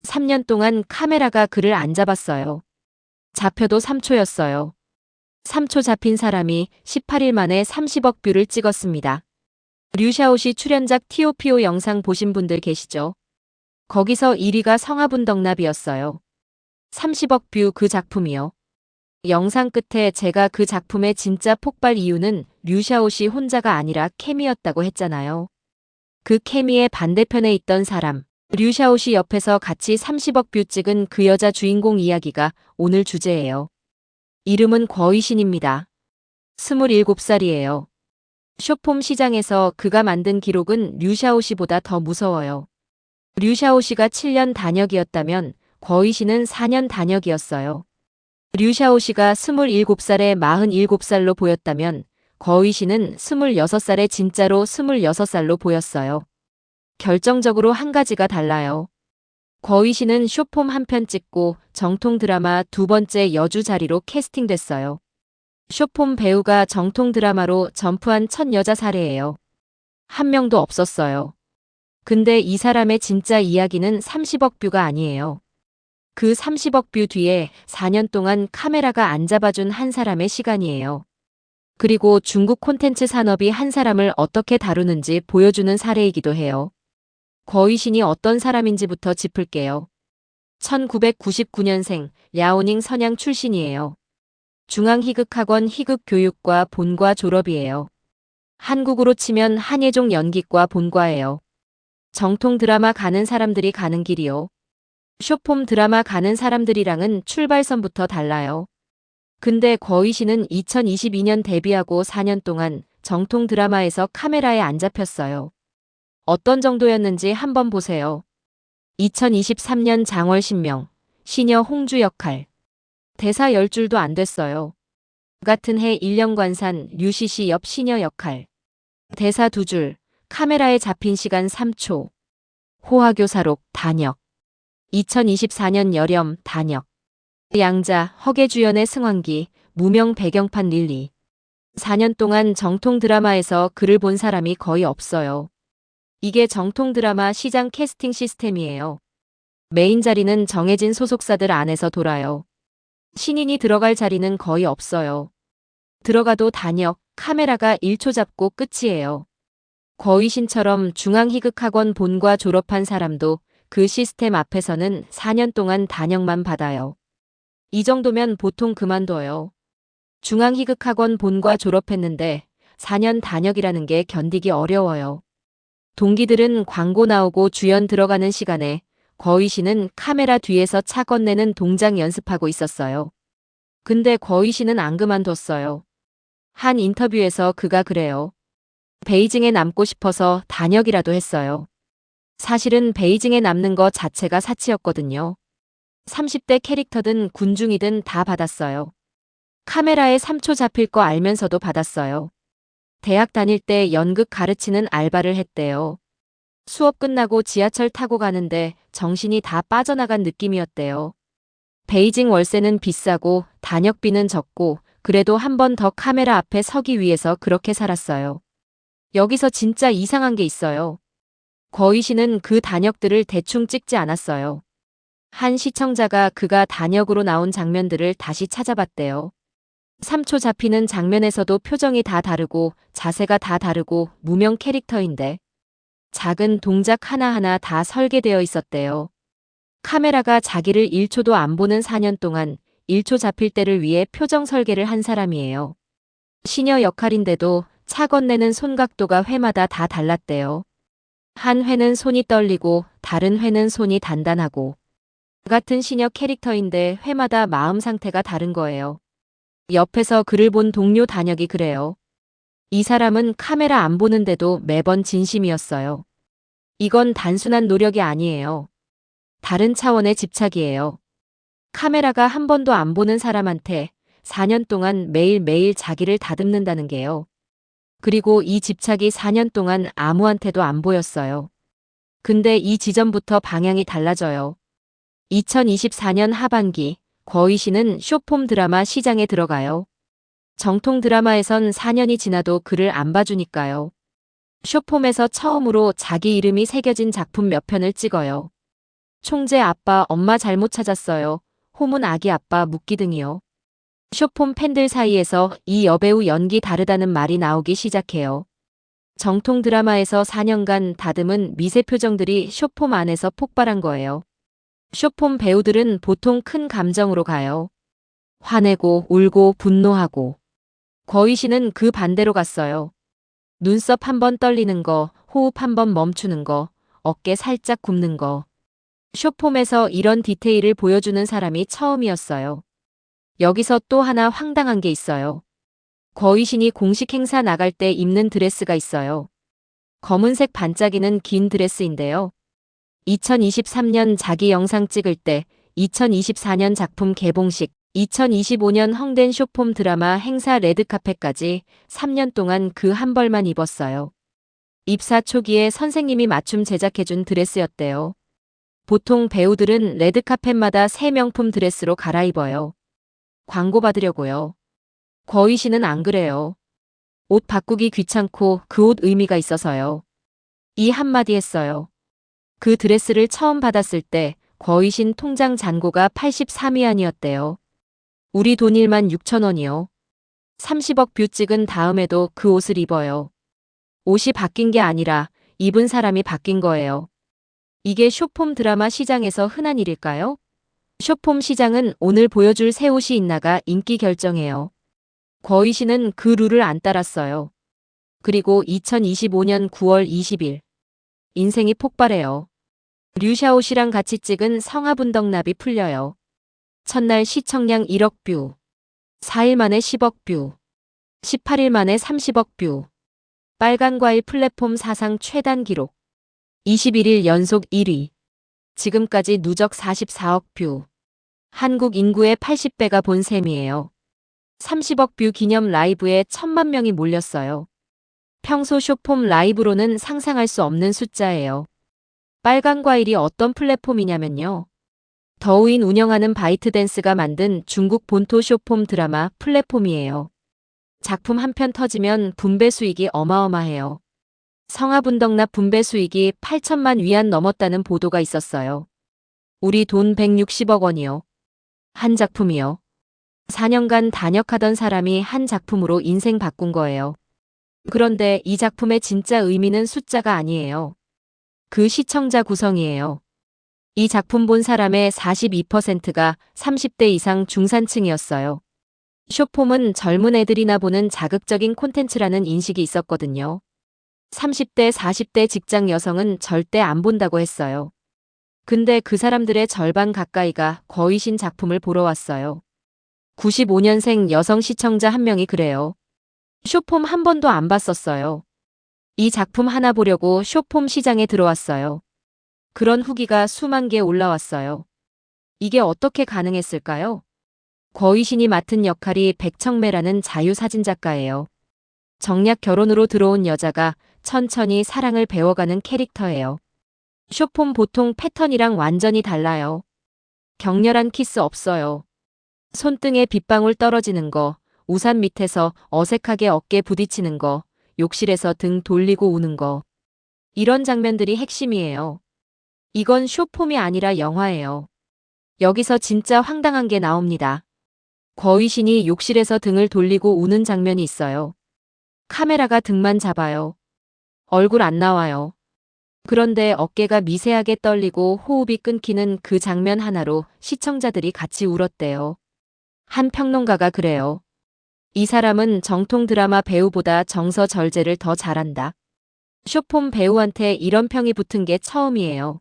3년 동안 카메라가 그를 안 잡았어요. 잡혀도 3초였어요. 3초 잡힌 사람이 18일 만에 30억 뷰를 찍었습니다. 류샤오시 출연작 TOPO 영상 보신 분들 계시죠? 거기서 1위가 성화분덕납이었어요. 30억 뷰 그 작품이요. 영상 끝에 제가 그 작품의 진짜 폭발 이유는 류샤오시 혼자가 아니라 케미였다고 했잖아요. 그 케미의 반대편에 있던 사람, 류샤오시 옆에서 같이 30억 뷰 찍은 그 여자 주인공 이야기가 오늘 주제예요. 이름은 거위신입니다. 27살이에요. 쇼폼 시장에서 그가 만든 기록은 류샤오시보다 더 무서워요. 류샤오시가 7년 단역이었다면 거위신은 4년 단역이었어요. 류샤오시가 27살에 47살로 보였다면 거위신은 26살에 진짜로 26살로 보였어요. 결정적으로 한 가지가 달라요. 거위신은 쇼폼 한 편 찍고 정통 드라마 두 번째 여주 자리로 캐스팅됐어요. 쇼폼 배우가 정통 드라마로 점프한 첫 여자 사례예요. 한 명도 없었어요. 근데 이 사람의 진짜 이야기는 30억 뷰가 아니에요. 그 30억 뷰 뒤에 4년 동안 카메라가 안 잡아준 한 사람의 시간이에요. 그리고 중국 콘텐츠 산업이 한 사람을 어떻게 다루는지 보여주는 사례이기도 해요. 거위신이 어떤 사람인지부터 짚을게요. 1999년생 랴오닝 선양 출신이에요. 중앙희극학원 희극교육과 본과 졸업이에요. 한국으로 치면 한예종 연기과 본과예요. 정통 드라마 가는 사람들이 가는 길이요. 쇼폼 드라마 가는 사람들이랑은 출발선부터 달라요. 근데 거위신은 2022년 데뷔하고 4년 동안 정통 드라마에서 카메라에 안 잡혔어요. 어떤 정도였는지 한번 보세요. 2023년 장월신명, 시녀 홍주 역할. 대사 10줄도 안 됐어요. 같은 해 1년관산 류시시 옆 시녀 역할. 대사 2줄, 카메라에 잡힌 시간 3초. 호화교사록 단역. 2024년 여렴 단역. 양자 허계주연의 승환기 무명 배경판 릴리. 4년 동안 정통 드라마에서 그를 본 사람이 거의 없어요. 이게 정통 드라마 시장 캐스팅 시스템이에요. 메인 자리는 정해진 소속사들 안에서 돌아요. 신인이 들어갈 자리는 거의 없어요. 들어가도 단역, 카메라가 1초 잡고 끝이에요. 거위신처럼 중앙희극학원 본과 졸업한 사람도 그 시스템 앞에서는 4년 동안 단역만 받아요. 이 정도면 보통 그만둬요. 중앙희극학원 본과 졸업했는데 4년 단역이라는 게 견디기 어려워요. 동기들은 광고 나오고 주연 들어가는 시간에 거위신은 카메라 뒤에서 차 건네는 동작 연습하고 있었어요. 근데 거위신은 안 그만뒀어요. 한 인터뷰에서 그가 그래요. 베이징에 남고 싶어서 단역이라도 했어요. 사실은 베이징에 남는 거 자체가 사치였거든요. 30대 캐릭터든 군중이든 다 받았어요. 카메라에 3초 잡힐 거 알면서도 받았어요. 대학 다닐 때 연극 가르치는 알바를 했대요. 수업 끝나고 지하철 타고 가는데 정신이 다 빠져나간 느낌이었대요. 베이징 월세는 비싸고 단역비는 적고 그래도 한 번 더 카메라 앞에 서기 위해서 그렇게 살았어요. 여기서 진짜 이상한 게 있어요. 거위신은 그 단역들을 대충 찍지 않았어요. 한 시청자가 그가 단역으로 나온 장면들을 다시 찾아봤대요. 3초 잡히는 장면에서도 표정이 다 다르고 자세가 다 다르고 무명 캐릭터인데 작은 동작 하나하나 다 설계되어 있었대요. 카메라가 자기를 1초도 안 보는 4년 동안 1초 잡힐 때를 위해 표정 설계를 한 사람이에요. 시녀 역할인데도 차 건네는 손 각도가 회마다 다 달랐대요. 한 회는 손이 떨리고 다른 회는 손이 단단하고 같은 시녀 캐릭터인데 회마다 마음 상태가 다른 거예요. 옆에서 그를 본 동료 단역이 그래요. 이 사람은 카메라 안 보는데도 매번 진심이었어요. 이건 단순한 노력이 아니에요. 다른 차원의 집착이에요. 카메라가 한 번도 안 보는 사람한테 4년 동안 매일매일 자기를 다듬는다는 게요. 그리고 이 집착이 4년 동안 아무한테도 안 보였어요. 근데 이 지점부터 방향이 달라져요. 2024년 하반기 거위신은 쇼폼 드라마 시장에 들어가요. 정통 드라마에선 4년이 지나도 그를 안 봐주니까요. 쇼폼에서 처음으로 자기 이름이 새겨진 작품 몇 편을 찍어요. 총재 아빠 엄마 잘못 찾았어요. 호문 아기 아빠 묻기 등이요. 쇼폼 팬들 사이에서 이 여배우 연기 다르다는 말이 나오기 시작해요. 정통 드라마에서 4년간 다듬은 미세 표정들이 쇼폼 안에서 폭발한 거예요. 쇼폼 배우들은 보통 큰 감정으로 가요. 화내고 울고 분노하고. 거위 씨는 그 반대로 갔어요. 눈썹 한 번 떨리는 거, 호흡 한 번 멈추는 거, 어깨 살짝 굽는 거. 쇼폼에서 이런 디테일을 보여주는 사람이 처음이었어요. 여기서 또 하나 황당한 게 있어요. 거위신이 공식 행사 나갈 때 입는 드레스가 있어요. 검은색 반짝이는 긴 드레스인데요. 2023년 자기 영상 찍을 때, 2024년 작품 개봉식, 2025년 헝댄 쇼폼 드라마 행사 레드카펫까지 3년 동안 그 한 벌만 입었어요. 입사 초기에 선생님이 맞춤 제작해준 드레스였대요. 보통 배우들은 레드카펫마다 새 명품 드레스로 갈아입어요. 광고 받으려고요. 거위 씨는 안 그래요. 옷 바꾸기 귀찮고 그 옷 의미가 있어서요. 이 한마디 했어요. 그 드레스를 처음 받았을 때 거위신 통장 잔고가 83위안이었대요. 우리 돈 1만 6천 원이요. 30억 뷰 찍은 다음에도 그 옷을 입어요. 옷이 바뀐 게 아니라 입은 사람이 바뀐 거예요. 이게 쇼폼 드라마 시장에서 흔한 일일까요? 쇼폼 시장은 오늘 보여줄 새 옷이 있나가 인기 결정해요. 거위 씨는 그 룰을 안 따랐어요. 그리고 2025년 9월 20일. 인생이 폭발해요. 류샤오 씨랑 같이 찍은 성화분덕납이 풀려요. 첫날 시청량 1억 뷰. 4일 만에 10억 뷰. 18일 만에 30억 뷰. 빨간 과일 플랫폼 사상 최단 기록. 21일 연속 1위. 지금까지 누적 44억 뷰. 한국 인구의 80배가 본 셈이에요. 30억 뷰 기념 라이브에 1,000만 명이 몰렸어요. 평소 쇼폼 라이브로는 상상할 수 없는 숫자예요. 빨간 과일이 어떤 플랫폼이냐면요. 더우인 운영하는 바이트댄스가 만든 중국 본토 쇼폼 드라마 플랫폼이에요. 작품 한 편 터지면 분배 수익이 어마어마해요. 성화분덕납 분배 수익이 8천만 위안 넘었다는 보도가 있었어요. 우리 돈 160억 원이요. 한 작품이요. 4년간 단역하던 사람이 한 작품으로 인생 바꾼 거예요. 그런데 이 작품의 진짜 의미는 숫자가 아니에요. 그 시청자 구성이에요. 이 작품 본 사람의 42%가 30대 이상 중산층이었어요. 쇼폼은 젊은 애들이나 보는 자극적인 콘텐츠라는 인식이 있었거든요. 30대, 40대 직장 여성은 절대 안 본다고 했어요. 근데 그 사람들의 절반 가까이가 거위신 작품을 보러 왔어요. 95년생 여성 시청자 한 명이 그래요. 쇼폼 한 번도 안 봤었어요. 이 작품 하나 보려고 쇼폼 시장에 들어왔어요. 그런 후기가 수만 개 올라왔어요. 이게 어떻게 가능했을까요? 거위신이 맡은 역할이 백청매라는 자유사진작가예요. 정략 결혼으로 들어온 여자가 천천히 사랑을 배워가는 캐릭터예요. 쇼폼 보통 패턴이랑 완전히 달라요. 격렬한 키스 없어요. 손등에 빗방울 떨어지는 거, 우산 밑에서 어색하게 어깨 부딪히는 거, 욕실에서 등 돌리고 우는 거. 이런 장면들이 핵심이에요. 이건 쇼폼이 아니라 영화예요. 여기서 진짜 황당한 게 나옵니다. 거위신이 욕실에서 등을 돌리고 우는 장면이 있어요. 카메라가 등만 잡아요. 얼굴 안 나와요. 그런데 어깨가 미세하게 떨리고 호흡이 끊기는 그 장면 하나로 시청자들이 같이 울었대요. 한 평론가가 그래요. 이 사람은 정통 드라마 배우보다 정서절제를 더 잘한다. 쇼폼 배우한테 이런 평이 붙은 게 처음이에요.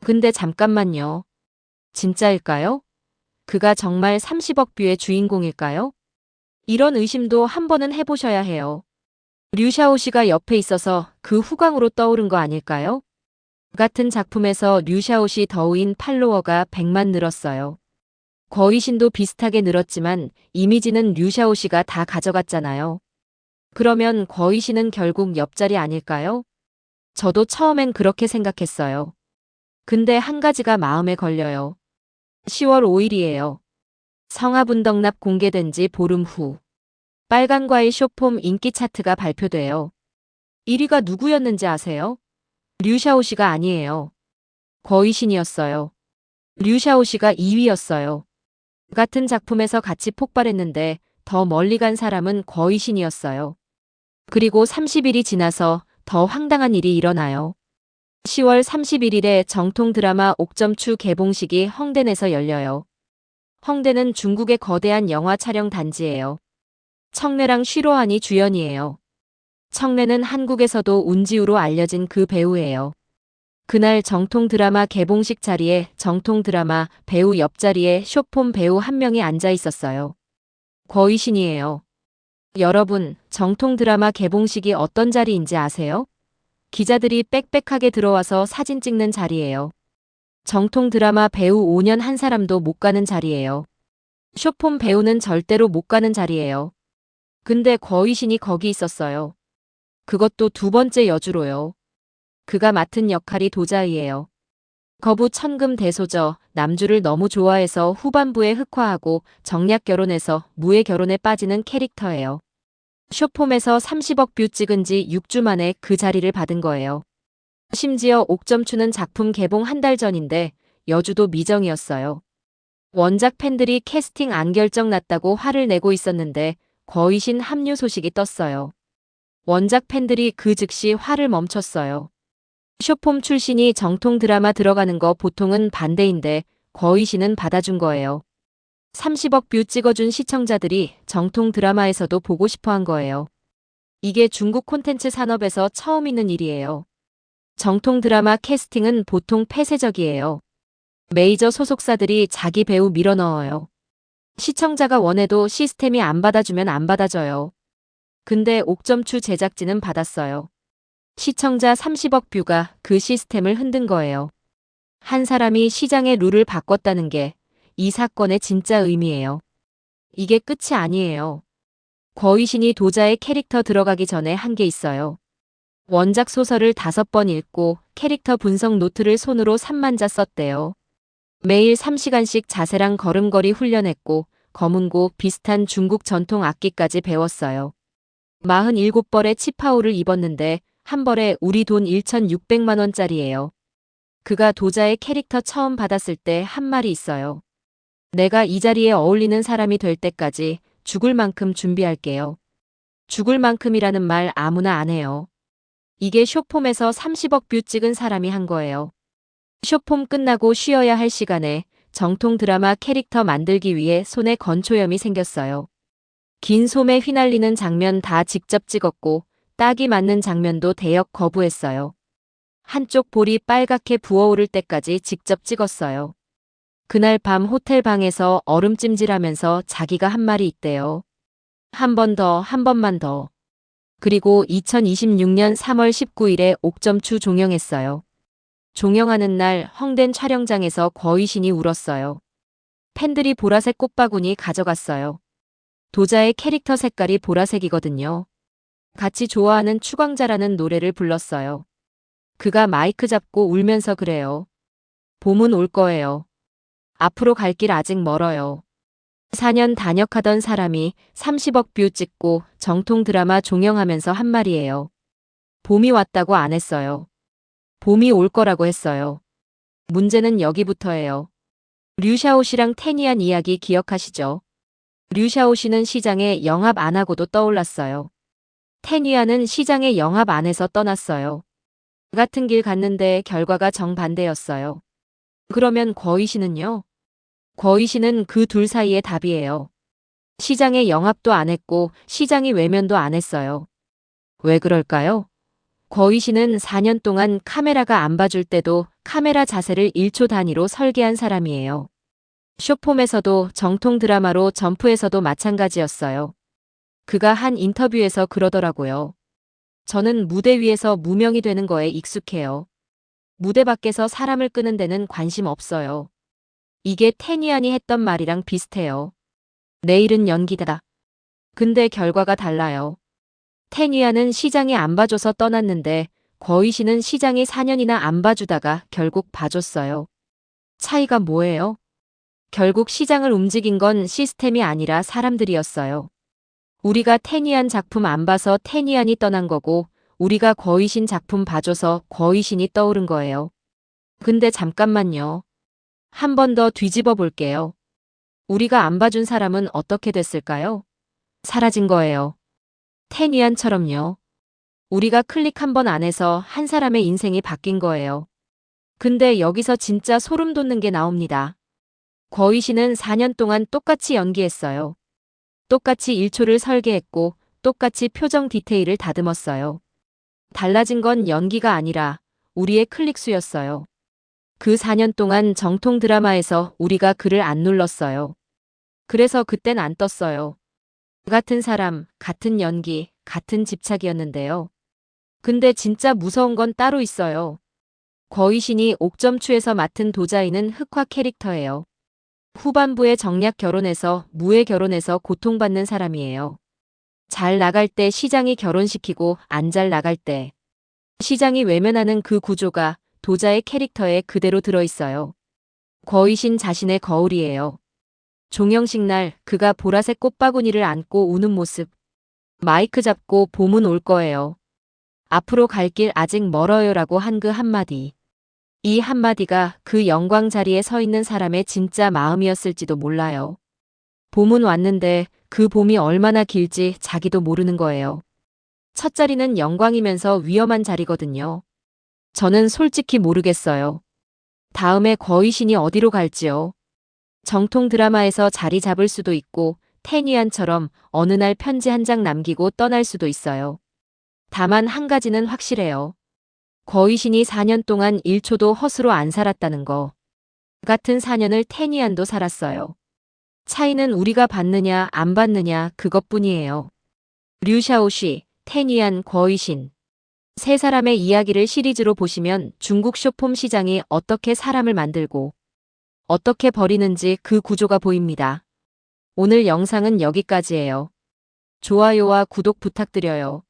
근데 잠깐만요. 진짜일까요? 그가 정말 30억 뷰의 주인공일까요? 이런 의심도 한 번은 해보셔야 해요. 류샤오 씨가 옆에 있어서 그 후광으로 떠오른 거 아닐까요? 같은 작품에서 류샤오 씨 더우인 팔로워가 100만 늘었어요. 거위신도 비슷하게 늘었지만 이미지는 류샤오 씨가 다 가져갔잖아요. 그러면 거위신은 결국 옆자리 아닐까요? 저도 처음엔 그렇게 생각했어요. 근데 한 가지가 마음에 걸려요. 10월 5일이에요. 성화분덕납 공개된 지 보름 후. 빨간 과일 쇼폼 인기 차트가 발표돼요. 1위가 누구였는지 아세요? 류샤오 씨가 아니에요. 거의신이었어요. 류샤오시가 2위였어요. 같은 작품에서 같이 폭발했는데 더 멀리 간 사람은 거의신이었어요. 그리고 30일이 지나서 더 황당한 일이 일어나요. 10월 31일에 정통 드라마 옥점추 개봉식이 헝댄에서 열려요. 헝댄은 중국의 거대한 영화 촬영 단지예요. 청래랑 쉬로한이 주연이에요. 청래는 한국에서도 운지우로 알려진 그 배우예요. 그날 정통 드라마 개봉식 자리에 정통 드라마 배우 옆자리에 쇼폼 배우 한 명이 앉아 있었어요. 거의신이에요. 여러분, 정통 드라마 개봉식이 어떤 자리인지 아세요? 기자들이 빽빽하게 들어와서 사진 찍는 자리예요. 정통 드라마 배우 5년 한 사람도 못 가는 자리예요. 쇼폼 배우는 절대로 못 가는 자리예요. 근데 거의신이 거기 있었어요. 그것도 두 번째 여주로요. 그가 맡은 역할이 도자이예요. 거부 천금 대소저, 남주를 너무 좋아해서 후반부에 흑화하고 정략 결혼해서 무의 결혼에 빠지는 캐릭터예요. 쇼폼에서 30억 뷰 찍은 지 6주 만에 그 자리를 받은 거예요. 심지어 옥점추는 작품 개봉 한 달 전인데 여주도 미정이었어요. 원작 팬들이 캐스팅 안 결정 났다고 화를 내고 있었는데 거의신 합류 소식이 떴어요. 원작 팬들이 그 즉시 화를 멈췄어요. 쇼폼 출신이 정통 드라마 들어가는 거 보통은 반대인데 거의신은 받아준 거예요. 30억 뷰 찍어준 시청자들이 정통 드라마에서도 보고 싶어 한 거예요. 이게 중국 콘텐츠 산업에서 처음 있는 일이에요. 정통 드라마 캐스팅은 보통 폐쇄적이에요. 메이저 소속사들이 자기 배우 밀어넣어요. 시청자가 원해도 시스템이 안 받아주면 안 받아줘요. 근데 옥점추 제작진은 받았어요. 시청자 30억 뷰가 그 시스템을 흔든 거예요. 한 사람이 시장의 룰을 바꿨다는 게 이 사건의 진짜 의미예요. 이게 끝이 아니에요. 거의신이 도자의 캐릭터 들어가기 전에 한 게 있어요. 원작 소설을 5번 읽고 캐릭터 분석 노트를 손으로 3만 자 썼대요. 매일 3시간씩 자세랑 걸음걸이 훈련했고 검은고 비슷한 중국 전통 악기까지 배웠어요. 47벌의 치파오를 입었는데 한 벌에 우리 돈 1,600만 원짜리예요. 그가 도자의 캐릭터 처음 받았을 때 한 말이 있어요. 내가 이 자리에 어울리는 사람이 될 때까지 죽을 만큼 준비할게요. 죽을 만큼이라는 말 아무나 안 해요. 이게 쇼폼에서 30억 뷰 찍은 사람이 한 거예요. 쇼폼 끝나고 쉬어야 할 시간에 정통 드라마 캐릭터 만들기 위해 손에 건초염이 생겼어요. 긴 솜에 휘날리는 장면 다 직접 찍었고 딱이 맞는 장면도 대역 거부했어요. 한쪽 볼이 빨갛게 부어오를 때까지 직접 찍었어요. 그날 밤 호텔 방에서 얼음찜질하면서 자기가 한 말이 있대요. 한 번 더, 한 번만 더. 그리고 2026년 3월 19일에 옥점추 종영했어요. 종영하는 날 헝댄 촬영장에서 거의신이 울었어요. 팬들이 보라색 꽃바구니 가져갔어요. 도자의 캐릭터 색깔이 보라색이거든요. 같이 좋아하는 추광자라는 노래를 불렀어요. 그가 마이크 잡고 울면서 그래요. 봄은 올 거예요. 앞으로 갈 길 아직 멀어요. 4년 단역하던 사람이 30억 뷰 찍고 정통 드라마 종영하면서 한 말이에요. 봄이 왔다고 안 했어요. 봄이 올 거라고 했어요. 문제는 여기부터예요. 류샤오씨랑 테니안 이야기 기억하시죠? 류샤오씨는 시장에 영합 안 하고도 떠올랐어요. 테니안은 시장에 영합 안 해서 떠났어요. 같은 길 갔는데 결과가 정반대였어요. 그러면 거의신은요? 거의신은 그 둘 사이의 답이에요. 시장에 영합도 안 했고 시장이 외면도 안 했어요. 왜 그럴까요? 거의신은 4년 동안 카메라가 안 봐줄 때도 카메라 자세를 1초 단위로 설계한 사람이에요. 쇼폼에서도 정통 드라마로 점프에서도 마찬가지였어요. 그가 한 인터뷰에서 그러더라고요. 저는 무대 위에서 무명이 되는 거에 익숙해요. 무대 밖에서 사람을 끄는 데는 관심 없어요. 이게 테니안이 했던 말이랑 비슷해요. 내일은 연기다. 근데 결과가 달라요. 테니안은 시장이 안 봐줘서 떠났는데 거의신은 시장이 4년이나 안 봐주다가 결국 봐줬어요. 차이가 뭐예요? 결국 시장을 움직인 건 시스템이 아니라 사람들이었어요. 우리가 테니안 작품 안 봐서 테니안이 떠난 거고 우리가 거의신 작품 봐줘서 거의신이 떠오른 거예요. 근데 잠깐만요. 한 번 더 뒤집어 볼게요. 우리가 안 봐준 사람은 어떻게 됐을까요? 사라진 거예요. 테니안처럼요. 우리가 클릭 한 번 안에서 한 사람의 인생이 바뀐 거예요. 근데 여기서 진짜 소름 돋는 게 나옵니다. 거위 씨는 4년 동안 똑같이 연기했어요. 똑같이 1초를 설계했고 똑같이 표정 디테일을 다듬었어요. 달라진 건 연기가 아니라 우리의 클릭수였어요. 그 4년 동안 정통 드라마에서 우리가 그를 안 눌렀어요. 그래서 그땐 안 떴어요. 같은 사람, 같은 연기, 같은 집착이었는데요. 근데 진짜 무서운 건 따로 있어요. 거위신이 옥점추에서 맡은 도자이는 흑화 캐릭터예요. 후반부에 정략 결혼해서 무해 결혼해서 고통받는 사람이에요. 잘 나갈 때 시장이 결혼시키고 안 잘 나갈 때 시장이 외면하는 그 구조가 도자의 캐릭터에 그대로 들어있어요. 거위신 자신의 거울이에요. 종영식 날 그가 보라색 꽃바구니를 안고 우는 모습. 마이크 잡고 봄은 올 거예요. 앞으로 갈 길 아직 멀어요라고 한 그 한마디. 이 한마디가 그 영광 자리에 서 있는 사람의 진짜 마음이었을지도 몰라요. 봄은 왔는데 그 봄이 얼마나 길지 자기도 모르는 거예요. 첫 자리는 영광이면서 위험한 자리거든요. 저는 솔직히 모르겠어요. 다음에 거위신이 어디로 갈지요. 정통 드라마에서 자리 잡을 수도 있고 테니안처럼 어느 날 편지 한 장 남기고 떠날 수도 있어요. 다만 한 가지는 확실해요. 거위신이 4년 동안 1초도 허수로 안 살았다는 거. 같은 4년을 테니안도 살았어요. 차이는 우리가 받느냐 안 받느냐 그것뿐이에요. 류샤오시, 테니안, 거위신. 세 사람의 이야기를 시리즈로 보시면 중국 쇼폼 시장이 어떻게 사람을 만들고 어떻게 버리는지 그 구조가 보입니다. 오늘 영상은 여기까지예요. 좋아요와 구독 부탁드려요.